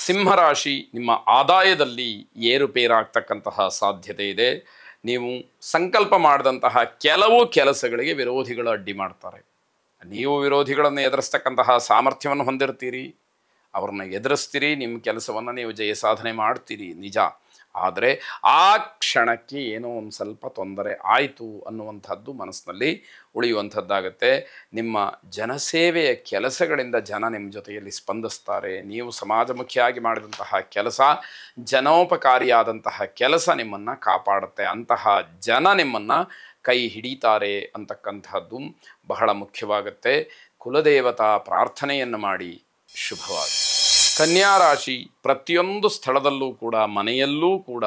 ಸಿಂಹರಾಶಿ ನಿಮ್ಮ ಆದಾಯದಲ್ಲಿ ಏರುಪೇರಾಗ್ತಕ್ಕಂತಹ ಸಾಧ್ಯತೆ ಇದೆ. ನೀವು ಸಂಕಲ್ಪ ಮಾಡಿದಂತಹ ಕೆಲವು ಕೆಲಸಗಳಿಗೆ ವಿರೋಧಿಗಳು ಅಡ್ಡಿ ಮಾಡ್ತಾರೆ. ನೀವು ವಿರೋಧಿಗಳನ್ನು ಎದುರಿಸ್ತಕ್ಕಂತಹ ಸಾಮರ್ಥ್ಯವನ್ನು ಹೊಂದಿರ್ತೀರಿ, ಅವ್ರನ್ನ ಎದುರಿಸ್ತೀರಿ, ನಿಮ್ಮ ಕೆಲಸವನ್ನು ನೀವು ಜಯ ಸಾಧನೆ ಮಾಡ್ತೀರಿ ನಿಜ. ಆದರೆ ಆ ಕ್ಷಣಕ್ಕೆ ಏನೋ ಒಂದು ಸ್ವಲ್ಪ ತೊಂದರೆ ಆಯಿತು ಅನ್ನುವಂಥದ್ದು ಮನಸ್ಸಿನಲ್ಲಿ ಉಳಿಯುವಂಥದ್ದಾಗತ್ತೆ. ನಿಮ್ಮ ಜನಸೇವೆಯ ಕೆಲಸಗಳಿಂದ ಜನ ನಿಮ್ಮ ಜೊತೆಯಲ್ಲಿ ಸ್ಪಂದಿಸ್ತಾರೆ. ನೀವು ಸಮಾಜಮುಖಿಯಾಗಿ ಮಾಡಿದಂತಹ ಕೆಲಸ, ಜನೋಪಕಾರಿಯಾದಂತಹ ಕೆಲಸ ನಿಮ್ಮನ್ನು ಕಾಪಾಡುತ್ತೆ. ಅಂತಹ ಜನ ನಿಮ್ಮನ್ನು ಕೈ ಹಿಡಿತಾರೆ ಅಂತಕ್ಕಂಥದ್ದು ಬಹಳ ಮುಖ್ಯವಾಗುತ್ತೆ. ಕುಲದೇವತಾ ಪ್ರಾರ್ಥನೆಯನ್ನು ಮಾಡಿ ಶುಭವಾಗಿ. ಕನ್ಯಾ ರಾಶಿ ಪ್ರತಿಯೊಂದು ಸ್ಥಳದಲ್ಲೂ ಕೂಡ, ಮನೆಯಲ್ಲೂ ಕೂಡ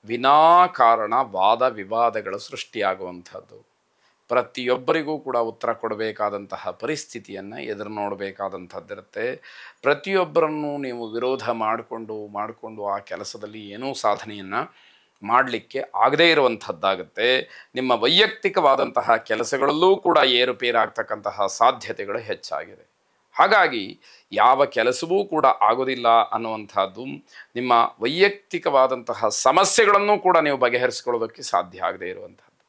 ವಿನಾಕಾರಣ ವಾದ ವಿವಾದಗಳು ಸೃಷ್ಟಿಯಾಗುವಂಥದ್ದು. ಪ್ರತಿಯೊಬ್ಬರಿಗೂ ಕೂಡ ಉತ್ತರ ಕೊಡಬೇಕಾದಂತಹ ಪರಿಸ್ಥಿತಿಯನ್ನು ಎದುರು ನೋಡಬೇಕಾದಂಥದ್ದಿರುತ್ತೆ. ಪ್ರತಿಯೊಬ್ಬರನ್ನು ನೀವು ವಿರೋಧ ಮಾಡಿಕೊಂಡು ಆ ಕೆಲಸದಲ್ಲಿ ಏನೂ ಸಾಧನೆಯನ್ನು ಮಾಡಲಿಕ್ಕೆ ಆಗದೇ ಇರುವಂಥದ್ದಾಗುತ್ತೆ. ನಿಮ್ಮ ವೈಯಕ್ತಿಕವಾದಂತಹ ಕೆಲಸಗಳಲ್ಲೂ ಕೂಡ ಏರುಪೇರಾಗ್ತಕ್ಕಂತಹ ಸಾಧ್ಯತೆಗಳು ಹೆಚ್ಚಾಗಿದೆ. ಹಾಗಾಗಿ ಯಾವ ಕೆಲಸವೂ ಕೂಡ ಆಗೋದಿಲ್ಲ ಅನ್ನುವಂಥದ್ದು, ನಿಮ್ಮ ವೈಯಕ್ತಿಕವಾದಂತಹ ಸಮಸ್ಯೆಗಳನ್ನು ಕೂಡ ನೀವು ಬಗೆಹರಿಸ್ಕೊಳ್ಳೋದಕ್ಕೆ ಸಾಧ್ಯ ಆಗದೇ ಇರುವಂಥದ್ದು.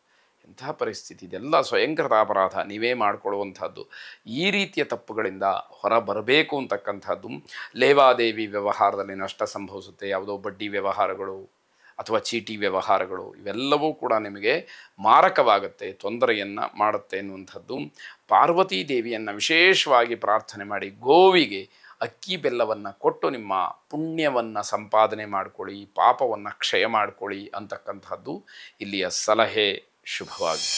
ಇಂತಹ ಪರಿಸ್ಥಿತಿ ಇದೆಲ್ಲ ಸ್ವಯಂಕೃತ ಅಪರಾಧ, ನೀವೇ ಮಾಡಿಕೊಳ್ಳುವಂಥದ್ದು. ಈ ರೀತಿಯ ತಪ್ಪುಗಳಿಂದ ಹೊರಬರಬೇಕು ಅಂತಕ್ಕಂಥದ್ದು. ಲೇವಾದೇವಿ ವ್ಯವಹಾರದಲ್ಲಿ ನಷ್ಟ ಸಂಭವಿಸುತ್ತೆ, ಯಾವುದೋ ಬಡ್ಡಿ ವ್ಯವಹಾರಗಳು ಅಥವಾ ಚೀಟಿ ವ್ಯವಹಾರಗಳು ಇವೆಲ್ಲವೂ ಕೂಡ ನಿಮಗೆ ಮಾರಕವಾಗುತ್ತೆ, ತೊಂದರೆಯನ್ನು ಮಾಡುತ್ತೆ ಎನ್ನುವಂಥದ್ದು. ಪಾರ್ವತೀ ದೇವಿಯನ್ನು ವಿಶೇಷವಾಗಿ ಪ್ರಾರ್ಥನೆ ಮಾಡಿ ಗೋವಿಗೆ ಅಕ್ಕಿ ಬೆಲ್ಲವನ್ನು ಕೊಟ್ಟು ನಿಮ್ಮ ಪುಣ್ಯವನ್ನು ಸಂಪಾದನೆ ಮಾಡಿಕೊಳ್ಳಿ, ಪಾಪವನ್ನು ಕ್ಷಯ ಮಾಡಿಕೊಳ್ಳಿ ಅಂತಕ್ಕಂಥದ್ದು ಇಲ್ಲಿಯ ಸಲಹೆ. ಶುಭವಾಗಿ.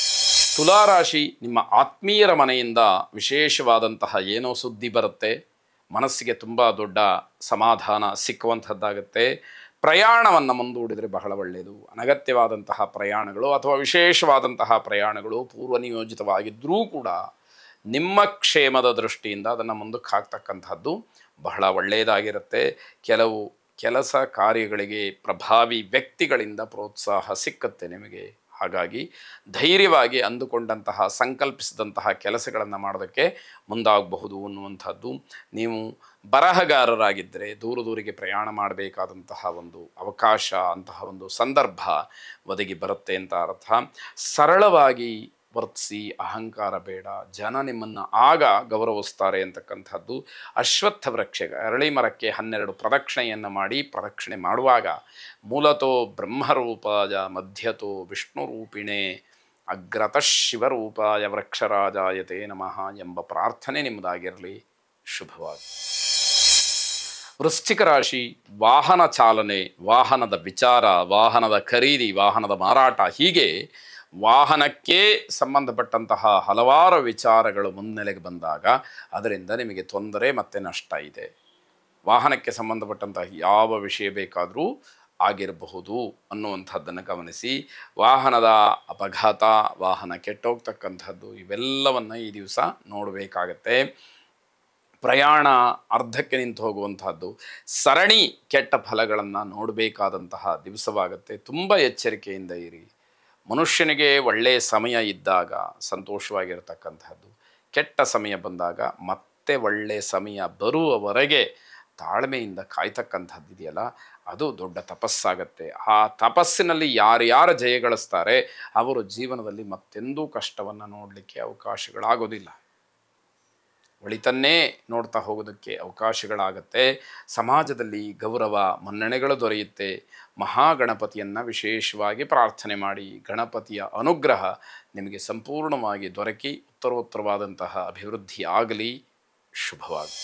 ತುಲಾರಾಶಿ ನಿಮ್ಮ ಆತ್ಮೀಯರ ಮನೆಯಿಂದ ವಿಶೇಷವಾದಂತಹ ಏನೋ ಸುದ್ದಿ ಬರುತ್ತೆ, ಮನಸ್ಸಿಗೆ ತುಂಬ ದೊಡ್ಡ ಸಮಾಧಾನ ಸಿಕ್ಕುವಂಥದ್ದಾಗುತ್ತೆ. ಪ್ರಯಾಣವನ್ನು ಮುಂದೂಡಿದರೆ ಬಹಳ ಒಳ್ಳೆಯದು. ಅನಗತ್ಯವಾದಂತಹ ಪ್ರಯಾಣಗಳು ಅಥವಾ ವಿಶೇಷವಾದಂತಹ ಪ್ರಯಾಣಗಳು ಪೂರ್ವನಿಯೋಜಿತವಾಗಿದ್ದರೂ ಕೂಡ ನಿಮ್ಮ ಕ್ಷೇಮದ ದೃಷ್ಟಿಯಿಂದ ಅದನ್ನು ಮುಂದಕ್ಕೆ ಹಾಕ್ತಕ್ಕಂಥದ್ದು ಬಹಳ ಒಳ್ಳೆಯದಾಗಿರುತ್ತೆ. ಕೆಲವು ಕೆಲಸ ಕಾರ್ಯಗಳಿಗೆ ಪ್ರಭಾವಿ ವ್ಯಕ್ತಿಗಳಿಂದ ಪ್ರೋತ್ಸಾಹ ಸಿಕ್ಕತ್ತೆ ನಿಮಗೆ. ಹಾಗಾಗಿ ಧೈರ್ಯವಾಗಿ ಅಂದುಕೊಂಡಂತಹ ಸಂಕಲ್ಪಿಸಿದಂತಹ ಕೆಲಸಗಳನ್ನು ಮಾಡೋದಕ್ಕೆ ಮುಂದಾಗಬಹುದು ಅನ್ನುವಂಥದ್ದು. ನೀವು ಬರಹಗಾರರಾಗಿದ್ದರೆ ದೂರದೂರಿಗೆ ಪ್ರಯಾಣ ಮಾಡಬೇಕಾದಂತಹ ಒಂದು ಅವಕಾಶ, ಅಂತಹ ಒಂದು ಸಂದರ್ಭ ಒದಗಿ ಬರುತ್ತೆ ಅಂತ ಅರ್ಥ. ಸರಳವಾಗಿ ವರ್ತಿಸಿ, ಅಹಂಕಾರ ಬೇಡ, ಜನ ನಿಮ್ಮನ್ನು ಆಗ ಗೌರವಿಸ್ತಾರೆ ಅಂತಕ್ಕಂಥದ್ದು. ಅಶ್ವತ್ಥ ವೃಕ್ಷ ಅರಳಿ ಮರಕ್ಕೆ 12 ಪ್ರದಕ್ಷಿಣೆಯನ್ನು ಮಾಡಿ, ಪ್ರದಕ್ಷಿಣೆ ಮಾಡುವಾಗ ಮೂಲತೋ ಬ್ರಹ್ಮರೂಪಾಯ ಮಧ್ಯತೋ ವಿಷ್ಣುರೂಪಿಣೆ ಅಗ್ರತಃ ಶಿವರೂಪಾಯ ವೃಕ್ಷರಾಜಾಯತೆ ನಮಃ ಎಂಬ ಪ್ರಾರ್ಥನೆ ನಿಮ್ಮದಾಗಿರಲಿ. ಶುಭವಾಗಿ. ವೃಶ್ಚಿಕ ರಾಶಿ ವಾಹನ ಚಾಲನೆ, ವಾಹನದ ವಿಚಾರ, ವಾಹನದ ಖರೀದಿ, ವಾಹನದ ಮಾರಾಟ, ಹೀಗೆ ವಾಹನಕ್ಕೆ ಸಂಬಂಧಪಟ್ಟಂತಹ ಹಲವಾರು ವಿಚಾರಗಳು ಮುನ್ನೆಲೆಗೆ ಬಂದಾಗ ಅದರಿಂದ ನಿಮಗೆ ತೊಂದರೆ ಮತ್ತು ನಷ್ಟ ಇದೆ. ವಾಹನಕ್ಕೆ ಸಂಬಂಧಪಟ್ಟಂತಹ ಯಾವ ವಿಷಯ ಬೇಕಾದರೂ ಆಗಿರಬಹುದು ಅನ್ನುವಂಥದ್ದನ್ನು ಗಮನಿಸಿ. ವಾಹನದ ಅಪಘಾತ, ವಾಹನ ಕೆಟ್ಟೋಗ್ತಕ್ಕಂಥದ್ದು ಇವೆಲ್ಲವನ್ನು ಈ ದಿವಸ ನೋಡಬೇಕಾಗತ್ತೆ. ಪ್ರಯಾಣ ಅರ್ಧಕ್ಕೆ ನಿಂತು ಹೋಗುವಂತಹದ್ದು, ಸರಣಿ ಕೆಟ್ಟ ಫಲಗಳನ್ನು ನೋಡಬೇಕಾದಂತಹ ದಿವಸವಾಗುತ್ತೆ. ತುಂಬ ಎಚ್ಚರಿಕೆಯಿಂದ ಇರಿ. ಮನುಷ್ಯನಿಗೆ ಒಳ್ಳೆಯ ಸಮಯ ಇದ್ದಾಗ ಸಂತೋಷವಾಗಿರತಕ್ಕಂಥದ್ದು, ಕೆಟ್ಟ ಸಮಯ ಬಂದಾಗ ಮತ್ತೆ ಒಳ್ಳೆಯ ಸಮಯ ಬರುವವರೆಗೆ ತಾಳ್ಮೆಯಿಂದ ಕಾಯ್ತಕ್ಕಂಥದ್ದು ಇದೆಯಲ್ಲ, ಅದು ದೊಡ್ಡ ತಪಸ್ಸಾಗತ್ತೆ. ಆ ತಪಸ್ಸಿನಲ್ಲಿ ಯಾರ್ಯಾರು ಜಯಗಳಿಸ್ತಾರೆ ಅವರು ಜೀವನದಲ್ಲಿ ಮತ್ತೆಂದೂ ಕಷ್ಟವನ್ನು ನೋಡಲಿಕ್ಕೆ ಅವಕಾಶಗಳಾಗೋದಿಲ್ಲ. ಒಳಿತನ್ನೇ ನೋಡ್ತಾ ಹೋಗೋದಕ್ಕೆ ಅವಕಾಶಗಳಾಗತ್ತೆ. ಸಮಾಜದಲ್ಲಿ ಗೌರವ ಮನ್ನಣೆಗಳು ದೊರೆಯುತ್ತೆ. ಮಹಾಗಣಪತಿಯನ್ನು ವಿಶೇಷವಾಗಿ ಪ್ರಾರ್ಥನೆ ಮಾಡಿ, ಗಣಪತಿಯ ಅನುಗ್ರಹ ನಿಮಗೆ ಸಂಪೂರ್ಣವಾಗಿ ದೊರಕಿ ಉತ್ತರೋತ್ತರವಾದಂತಹ ಅಭಿವೃದ್ಧಿ ಆಗಲಿ. ಶುಭವಾಗಿ.